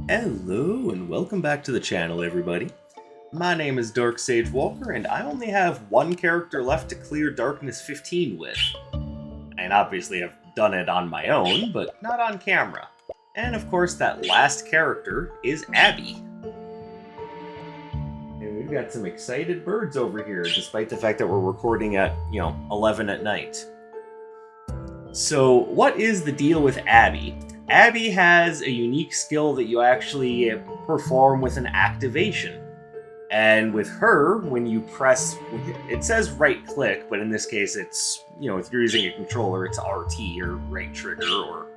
Hello and welcome back to the channel, everybody. My name is Dark Sage Walker, and I only have one character left to clear Darkness 15 with. And obviously I've done it on my own, but not on camera. And of course that last character is Abby. And we've got some excited birds over here, despite the fact that we're recording at, 11 at night. So what is the deal with Abby? Abby has a unique skill that you actually perform with an activation. And with her, when you press, it says right click, but in this case it's, if you're using a controller, it's RT or right trigger or,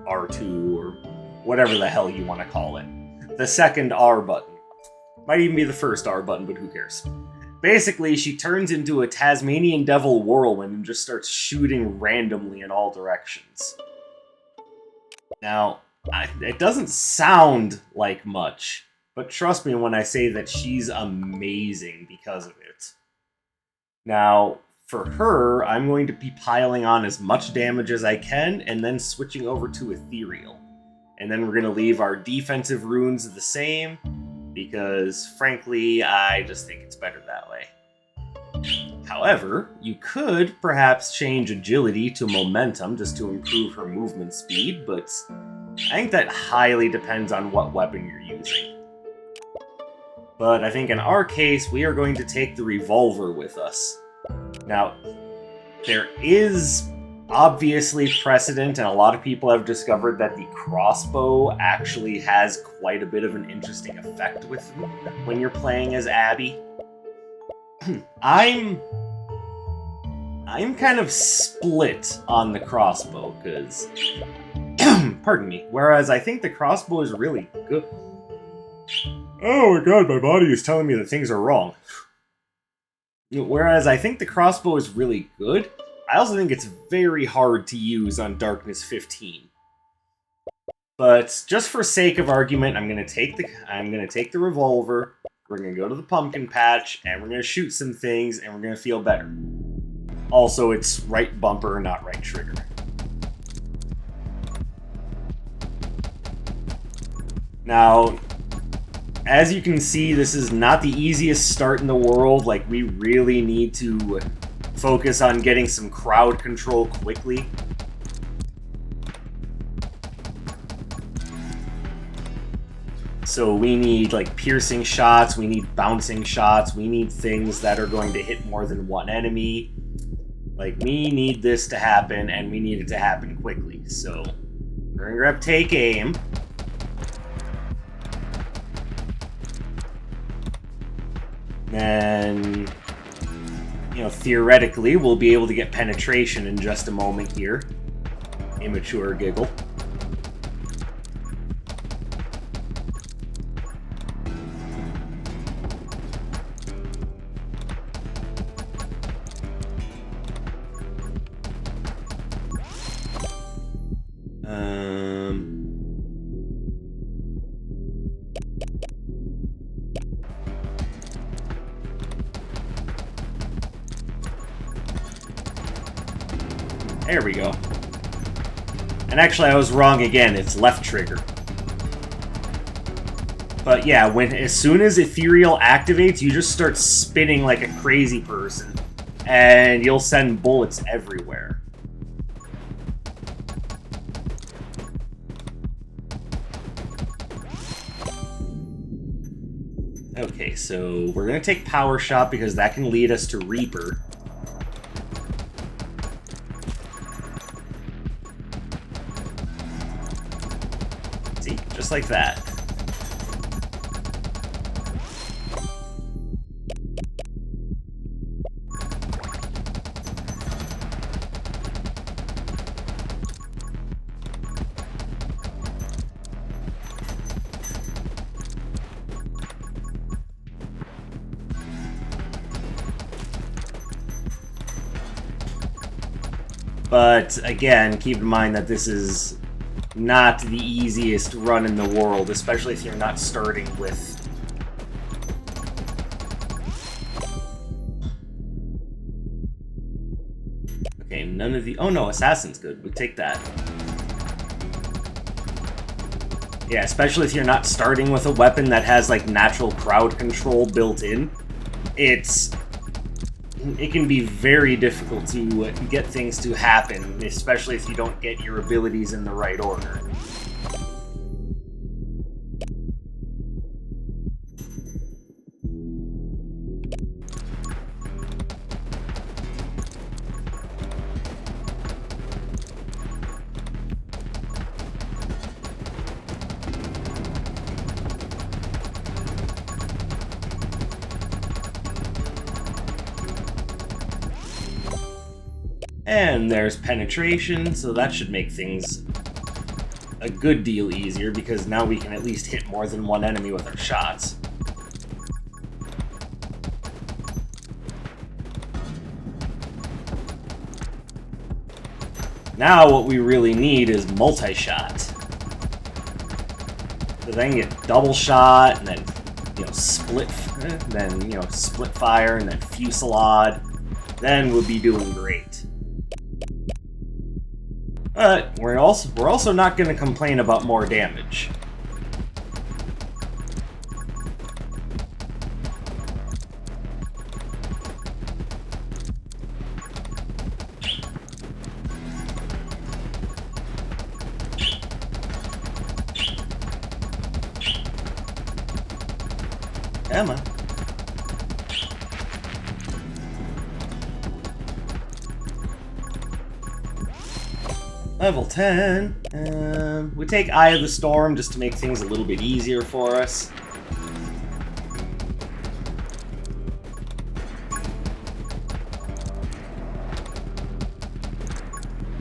R2 or whatever the hell you want to call it. The second R button. Might even be the first R button, but who cares? Basically, she turns into a Tasmanian devil whirlwind and just starts shooting randomly in all directions. Now, it doesn't sound like much, but trust me when I say that she's amazing because of it. Now, for her, I'm going to be piling on as much damage as I can, and then switching over to Ethereal. And then we're going to leave our defensive runes the same, because frankly, I just think it's better that way. However, you could perhaps change agility to momentum just to improve her movement speed, but I think that highly depends on what weapon you're using. But I think in our case, we are going to take the revolver with us. Now, there is obviously precedent, and a lot of people have discovered that the crossbow actually has quite a bit of an interesting effect with when you're playing as Abby. I'm kind of split on the crossbow, because, pardon me, whereas I think the crossbow is really good. Oh my god, my body is telling me that things are wrong. Whereas I think the crossbow is really good, I also think it's very hard to use on Darkness 15. But just for sake of argument, I'm gonna take the revolver. We're gonna go to the pumpkin patch, and we're gonna shoot some things, and we're gonna feel better. Also, it's right bumper, not right trigger. Now, as you can see, this is not the easiest start in the world. Like, we really need to focus on getting some crowd control quickly. So we need, like, piercing shots, we need bouncing shots, we need things that are going to hit more than one enemy. Like, we need this to happen, and we need it to happen quickly. So, we're gonna grab take aim. Then, theoretically, we'll be able to get penetration in just a moment here. Immature giggle. There we go. And actually, I was wrong again. It's left trigger. But yeah, as soon as Ethereal activates, you just start spinning like a crazy person. And you'll send bullets everywhere. Okay, so we're going to take Power Shot because that can lead us to Reaper. See? Just like that. But again, keep in mind that this is not the easiest run in the world, especially if you're not starting with... Okay, none of the... Oh no, Assassin's good. We'll take that. Yeah, especially if you're not starting with a weapon that has, like, natural crowd control built in. It can be very difficult to get things to happen, especially if you don't get your abilities in the right order. And there's penetration, so that should make things a good deal easier, because now we can at least hit more than one enemy with our shots. Now what we really need is multi-shot. So then get double shot, and then, split fire, and then fusillade. Then we'll be doing great. But we're also not going to complain about more damage. Come on. Level 10. We take Eye of the Storm just to make things a little bit easier for us.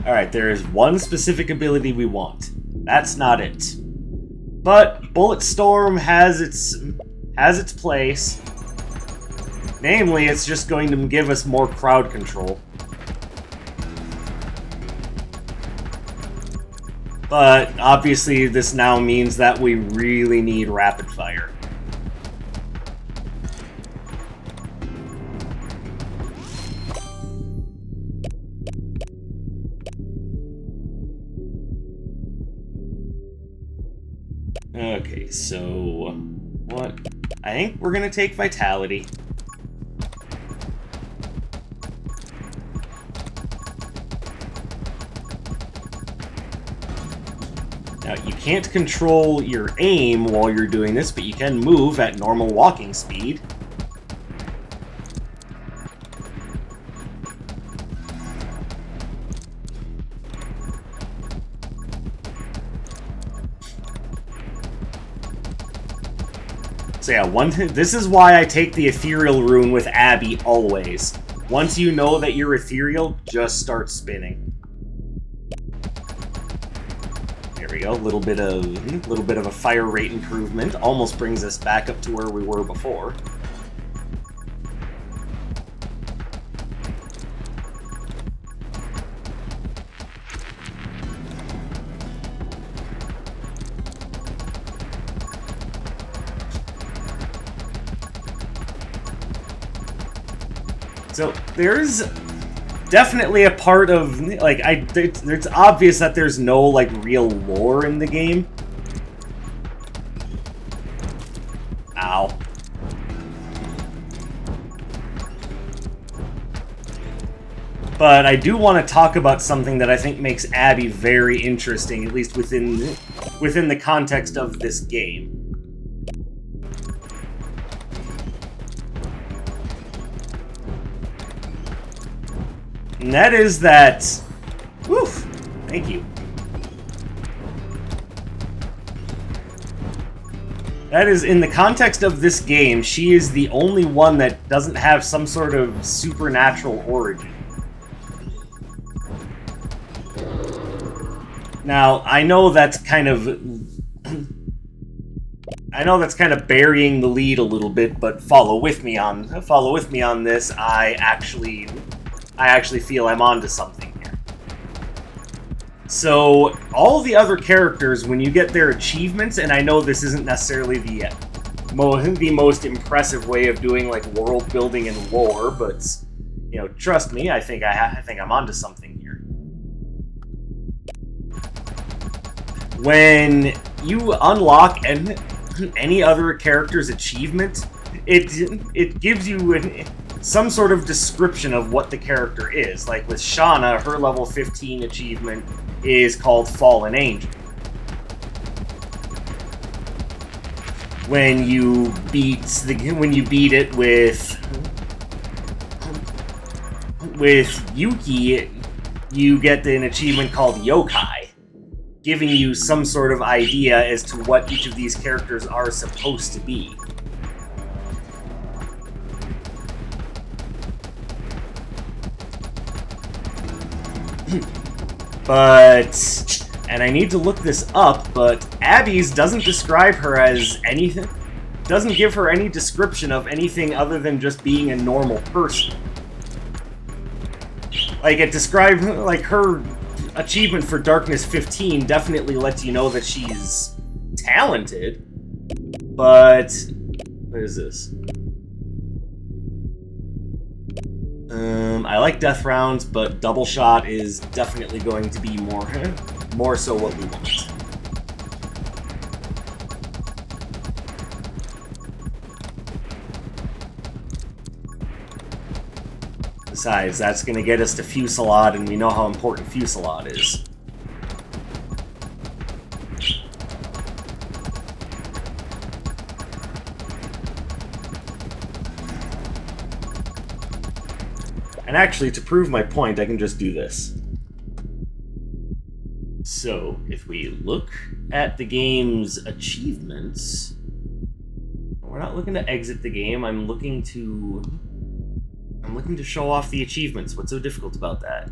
Alright, there is one specific ability we want. That's not it. But Bullet Storm has its place. Namely, it's just going to give us more crowd control. But obviously this now means that we really need rapid fire. Okay, so what? I think we're gonna take Vitality. Now, you can't control your aim while you're doing this, but you can move at normal walking speed. So yeah, this is why I take the Ethereal rune with Abby always. Once you know that you're Ethereal, just start spinning. There we go, a little bit of a fire rate improvement. Almost brings us back up to where we were before. So there's definitely a part of, like, it's obvious that there's no, like, real lore in the game. Ow. But I do want to talk about something that I think makes Abby very interesting, at least within the context of this game. And that is that... Woof! Thank you. That is, in the context of this game, she is the only one that doesn't have some sort of supernatural origin. Now, I know that's kind of burying the lead a little bit, but follow with me on this. I actually feel I'm onto something here. So, all the other characters, when you get their achievements, and I know this isn't necessarily the most impressive way of doing, like, world building and lore, but, you know, trust me, I think I'm onto something here. when you unlock any other character's achievement, it gives you some sort of description of what the character is. Like with Shauna, her level 15 achievement is called Fallen Angel. When you beat it with Yuki, you get an achievement called Yokai, giving you some sort of idea as to what each of these characters are supposed to be. But, and I need to look this up, but Abby's doesn't describe her as anything, doesn't give her any description of anything other than just being a normal person. Like, it describes, like, her achievement for Darkness 15 definitely lets you know that she's talented, but what is this? I like death rounds, but double shot is definitely going to be more so what we want. Besides, that's going to get us to Fusillade, and we know how important Fusillade is. And actually, to prove my point, I can just do this. So, if we look at the game's achievements, we're not looking to exit the game, I'm looking to show off the achievements. What's so difficult about that?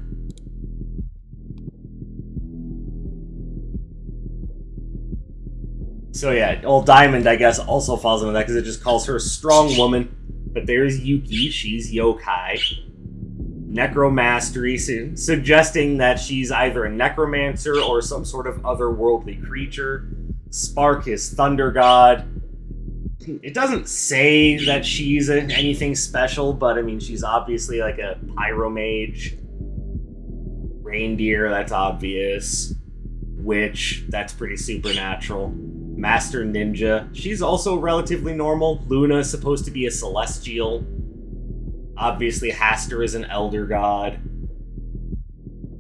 So yeah, old Diamond, I guess, also falls into that because it just calls her a strong woman. But there's Yuki, she's yokai. Necromastery, suggesting that she's either a necromancer or some sort of otherworldly creature. Spark is thunder god. It doesn't say that she's anything special, but I mean, she's obviously like a pyromage. Reindeer, that's obvious. Witch, that's pretty supernatural. Master ninja, she's also relatively normal. Luna is supposed to be a celestial. Obviously, Haster is an elder god.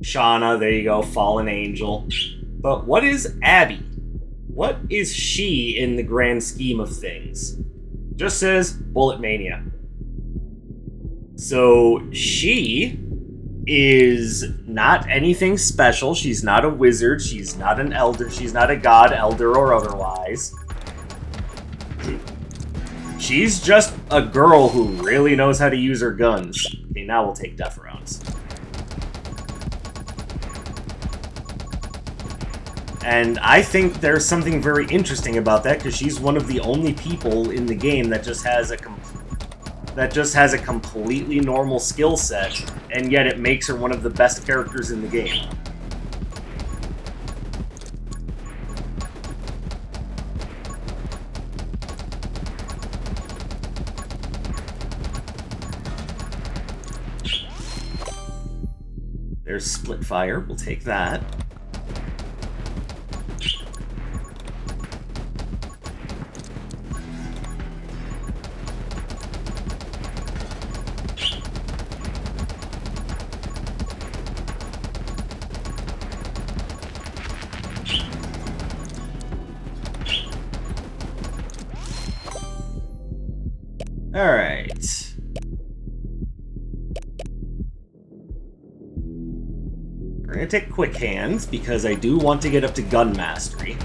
Shauna, there you go, fallen angel. But what is Abby? What is she in the grand scheme of things? Just says Bullet Mania. So she is not anything special. She's not a wizard. She's not an elder. She's not a god, elder, or otherwise. She's just a girl who really knows how to use her guns. Okay, now we'll take death rounds. And I think there's something very interesting about that, because she's one of the only people in the game that just has a completely normal skill set, and yet it makes her one of the best characters in the game. There's split fire, we'll take that. Alright. We're gonna take quick hands, because I do want to get up to gun mastery.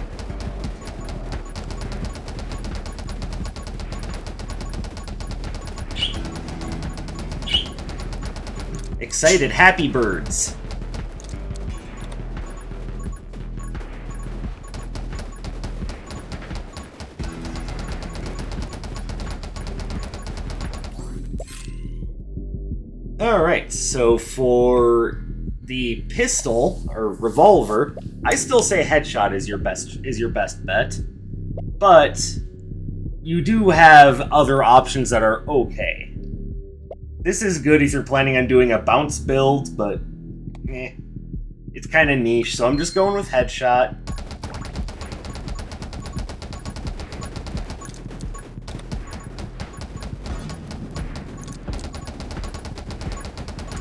Excited happy birds. Alright, so for the pistol, or revolver, I still say headshot is your best bet. But you do have other options that are okay. This is good if you're planning on doing a bounce build, but it's kind of niche, so I'm just going with headshot.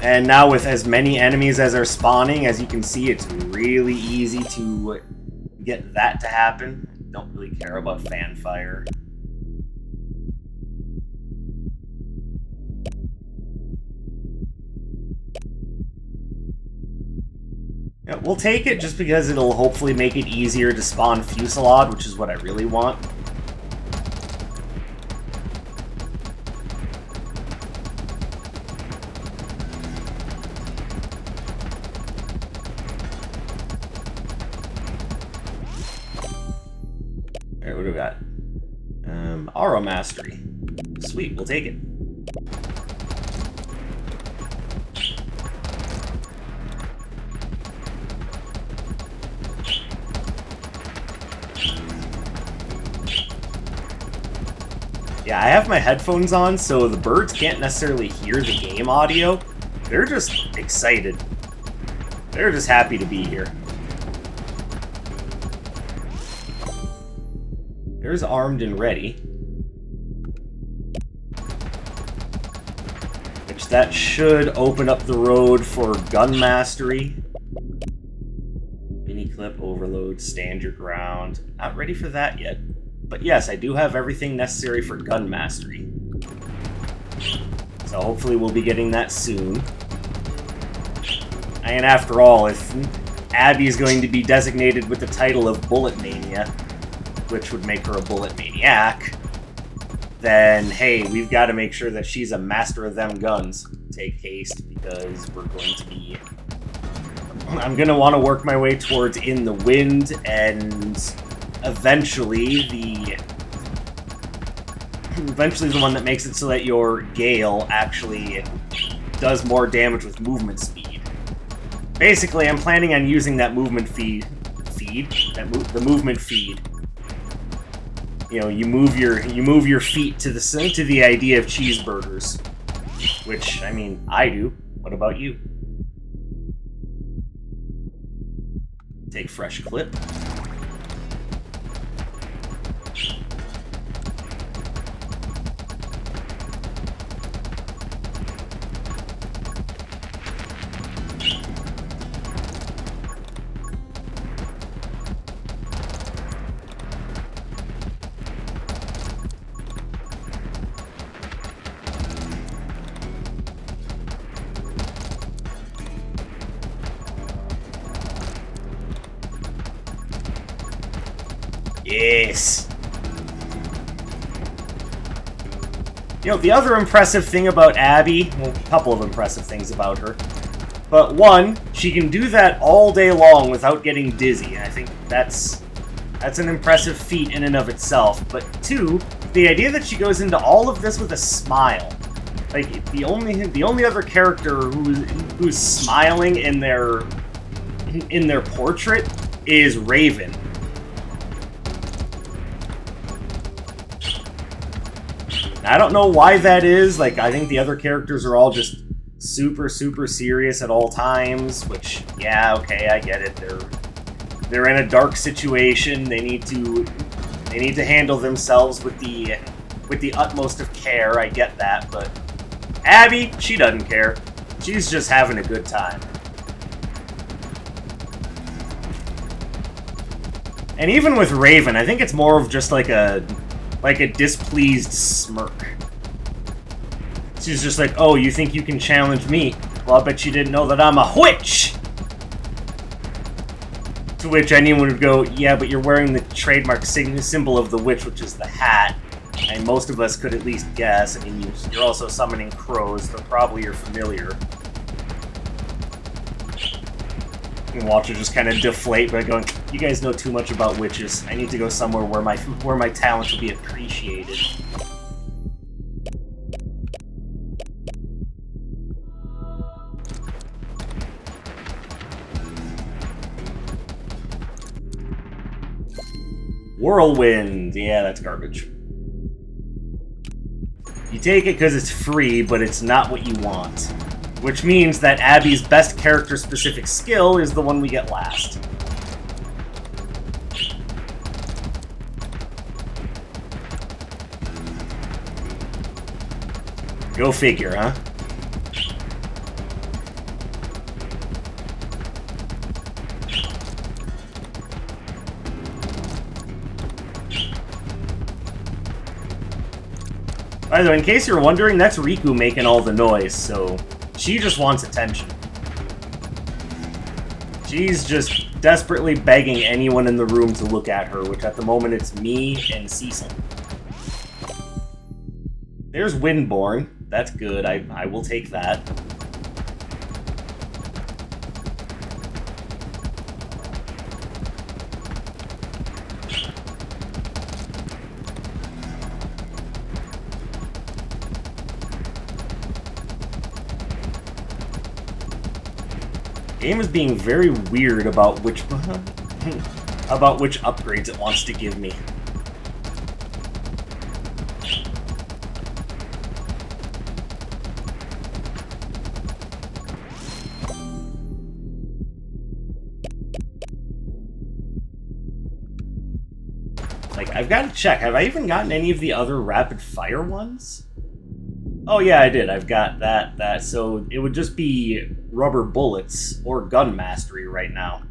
And now with as many enemies as are spawning, as you can see, it's really easy to get that to happen. Don't really care about fanfire. Yeah, we'll take it just because it'll hopefully make it easier to spawn Fusillade, which is what I really want. Alright, what do we got? Aura Mastery. Sweet, we'll take it. Yeah, I have my headphones on, so the birds can't necessarily hear the game audio. They're just excited. They're just happy to be here. There's armed and ready. Which that should open up the road for gun mastery. Mini clip, overload, stand your ground. Not ready for that yet. But yes, I do have everything necessary for gun mastery. So hopefully we'll be getting that soon. And after all, if Abby's going to be designated with the title of Bullet Mania, which would make her a bullet maniac, then hey, we've got to make sure that she's a master of them guns. Take haste, because we're going to be... I'm going to want to work my way towards In the Wind, and eventually the one that makes it so that your Gale actually does more damage with movement speed. Basically, I'm planning on using that movement the movement feed. You know, you move your feet to the idea of cheeseburgers, which I mean I do. What about you? Take fresh clip. Yes! You know, the other impressive thing about Abby, well, a couple of impressive things about her, but one, she can do that all day long without getting dizzy, and I think that's an impressive feat in and of itself. But two, the idea that she goes into all of this with a smile. Like, the only other character who's smiling in their portrait is Raven. I don't know why that is. Like, I think the other characters are all just super, super serious at all times, which, yeah, okay, I get it. They're in a dark situation. They need to handle themselves with the utmost of care. I get that, but Abby, she doesn't care. She's just having a good time. And even with Raven, I think it's more of just like a displeased smirk. She's just like, oh, you think you can challenge me? Well, I bet you didn't know that I'm a witch! To which anyone would go, yeah, but you're wearing the trademark symbol of the witch, which is the hat. And most of us could at least guess. I mean, you're also summoning crows, so probably you're familiar. And watch her just kind of deflate by going, you guys know too much about witches. I need to go somewhere where my talents will be appreciated. Whirlwind. Yeah, that's garbage. You take it because it's free, but it's not what you want. Which means that Abby's best character-specific skill is the one we get last. Go figure, huh? By the way, in case you're wondering, that's Riku making all the noise, so she just wants attention. She's just desperately begging anyone in the room to look at her, which at the moment it's me and Cecil. There's Windborn. That's good. I will take that. Game is being very weird about which about which upgrades it wants to give me. Like, I've got to check. Have I even gotten any of the other rapid fire ones? Oh yeah, I did. I've got that. So it would just be rubber bullets or gun mastery right now.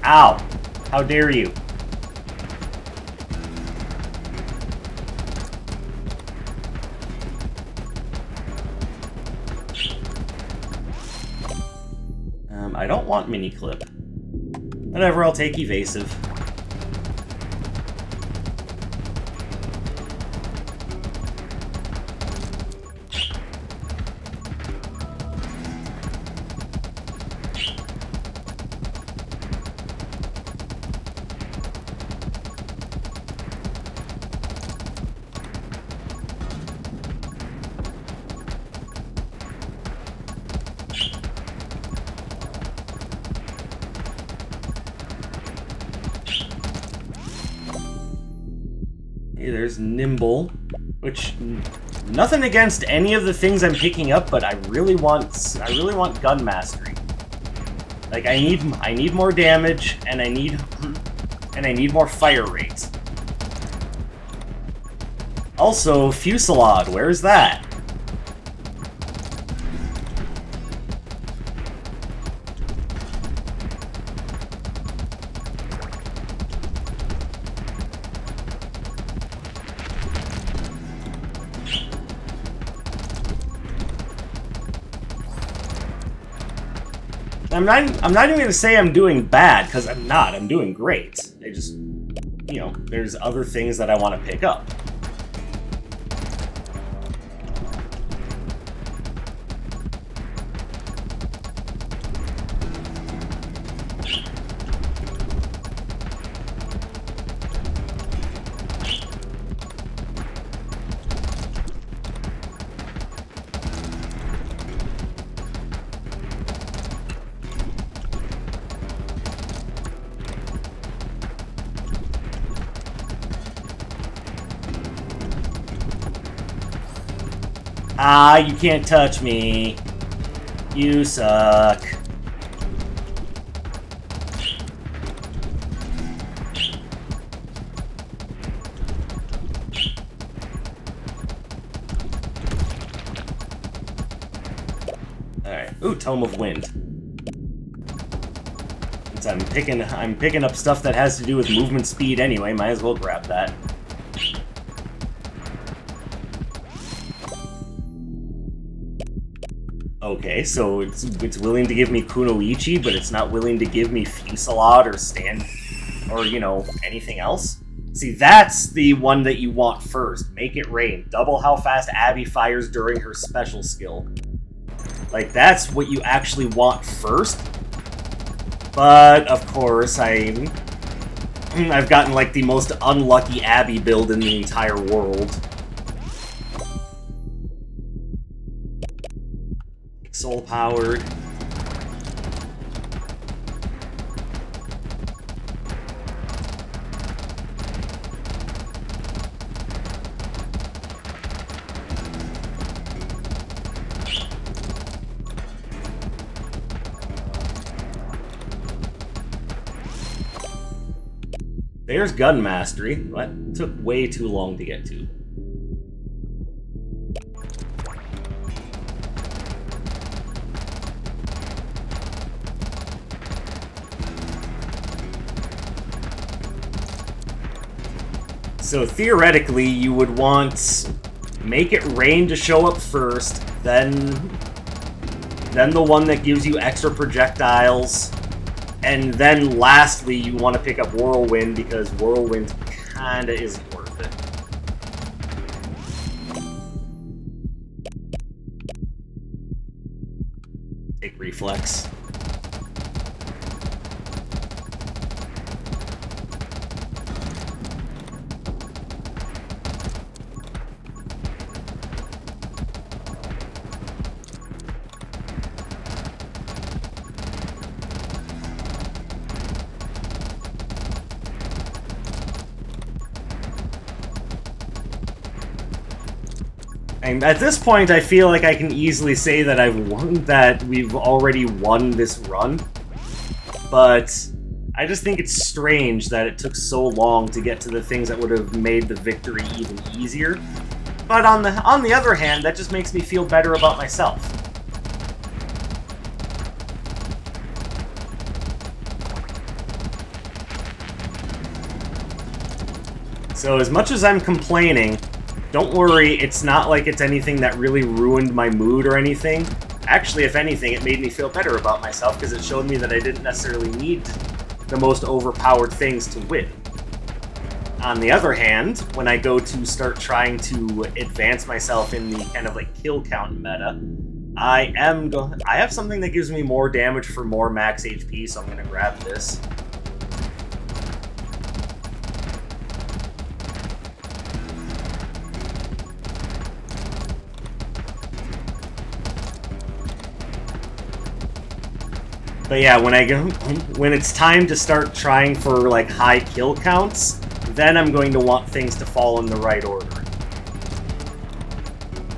Ow! How dare you? I don't want mini clip. Whatever, I'll take evasive. There's Nimble, which nothing against any of the things I'm picking up, but I really want gun mastery. Like I need more damage, and I need more fire rate. Also, Fusillade, where's that? I'm not even gonna say I'm doing bad, because I'm not. I'm doing great. I just, you know, there's other things that I want to pick up. Ah, you can't touch me. You suck. Alright. Ooh, Tome of Wind. Since I'm picking up stuff that has to do with movement speed anyway, might as well grab that. Okay, so it's willing to give me Kunoichi, but it's not willing to give me Fusillade or you know, anything else? See, that's the one that you want first. Make it rain. Double how fast Abby fires during her special skill. Like, that's what you actually want first. But, of course, I've gotten, like, the most unlucky Abby build in the entire world. Soul powered. There's gun mastery. That took way too long to get to. So theoretically, you would want make it rain to show up first, then the one that gives you extra projectiles, and then lastly, you want to pick up Whirlwind because Whirlwind kinda isn't worth it. Take Reflex. And at this point, I feel like I can easily say that we've already won this run, but I just think it's strange that it took so long to get to the things that would have made the victory even easier. But on the other hand, that just makes me feel better about myself. So as much as I'm complaining, don't worry, it's not like it's anything that really ruined my mood or anything. Actually, if anything, it made me feel better about myself because it showed me that I didn't necessarily need the most overpowered things to win. On the other hand, when I go to start trying to advance myself in the kind of like kill count meta, I have something that gives me more damage for more max HP, so I'm going to grab this. But yeah, when it's time to start trying for like high kill counts, then I'm going to want things to fall in the right order.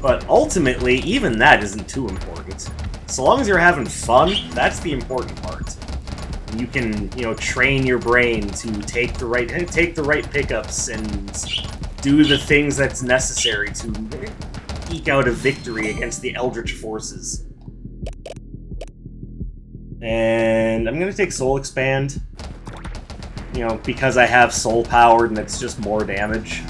But ultimately, even that isn't too important. So long as you're having fun, that's the important part. You can, train your brain to take the right pickups and do the things that's necessary to eke out a victory against the Eldritch forces. And I'm going to take Soul Expand, because I have Soul Powered and it's just more damage.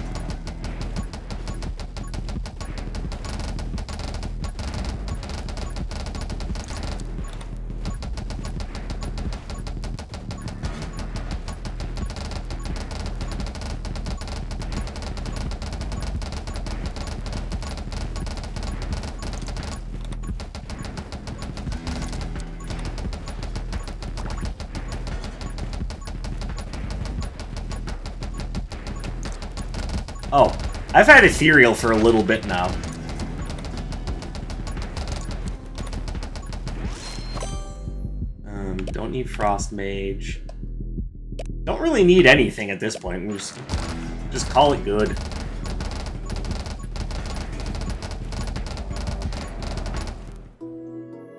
Oh, I've had Ethereal for a little bit now. Don't need Frost Mage. Don't really need anything at this point. We'll just call it good.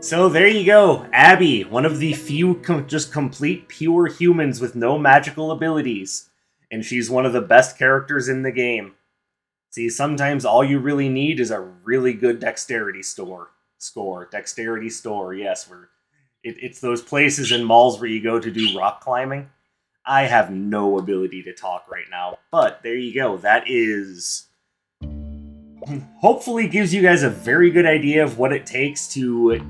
So there you go, Abby, one of the few just complete pure humans with no magical abilities. And she's one of the best characters in the game. See, sometimes all you really need is a really good dexterity score. Dexterity store, yes. It's those places in malls where you go to do rock climbing. I have no ability to talk right now, but there you go. That is... hopefully gives you guys a very good idea of what it takes to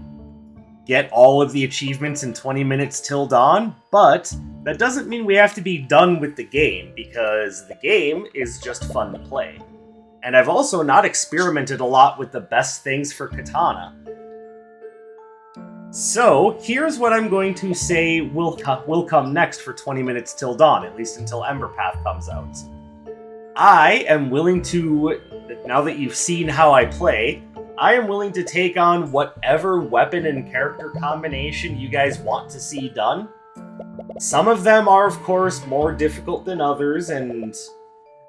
get all of the achievements in 20 minutes till dawn, but that doesn't mean we have to be done with the game, because the game is just fun to play. And I've also not experimented a lot with the best things for Katana. So, here's what I'm going to say will come next for 20 minutes till dawn, at least until Ember Path comes out. I am willing to, now that you've seen how I play, I am willing to take on whatever weapon and character combination you guys want to see done. Some of them are, of course, more difficult than others, and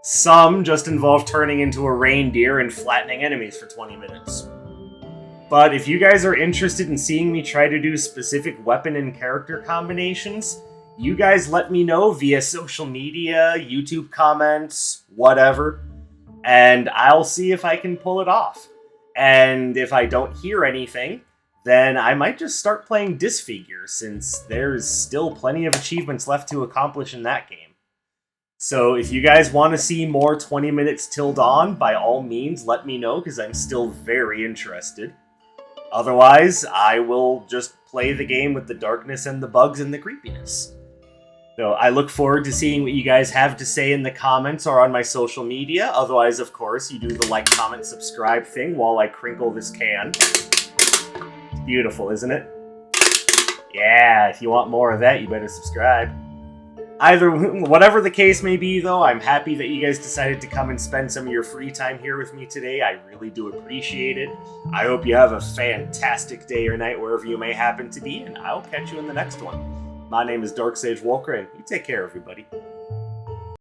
some just involve turning into a reindeer and flattening enemies for 20 minutes. But if you guys are interested in seeing me try to do specific weapon and character combinations, you guys let me know via social media, YouTube comments, whatever, and I'll see if I can pull it off. And if I don't hear anything, then I might just start playing Disfigure, since there's still plenty of achievements left to accomplish in that game. So if you guys want to see more 20 Minutes Till Dawn, by all means, let me know, because I'm still very interested. Otherwise, I will just play the game with the darkness and the bugs and the creepiness. So I look forward to seeing what you guys have to say in the comments or on my social media. Otherwise, of course, you do the like, comment, subscribe thing while I crinkle this can. It's beautiful, isn't it? Yeah, if you want more of that, you better subscribe. Whatever the case may be, though, I'm happy that you guys decided to come and spend some of your free time here with me today. I really do appreciate it. I hope you have a fantastic day or night wherever you may happen to be, and I'll catch you in the next one. My name is Dark Sage Wolker, and you take care, everybody.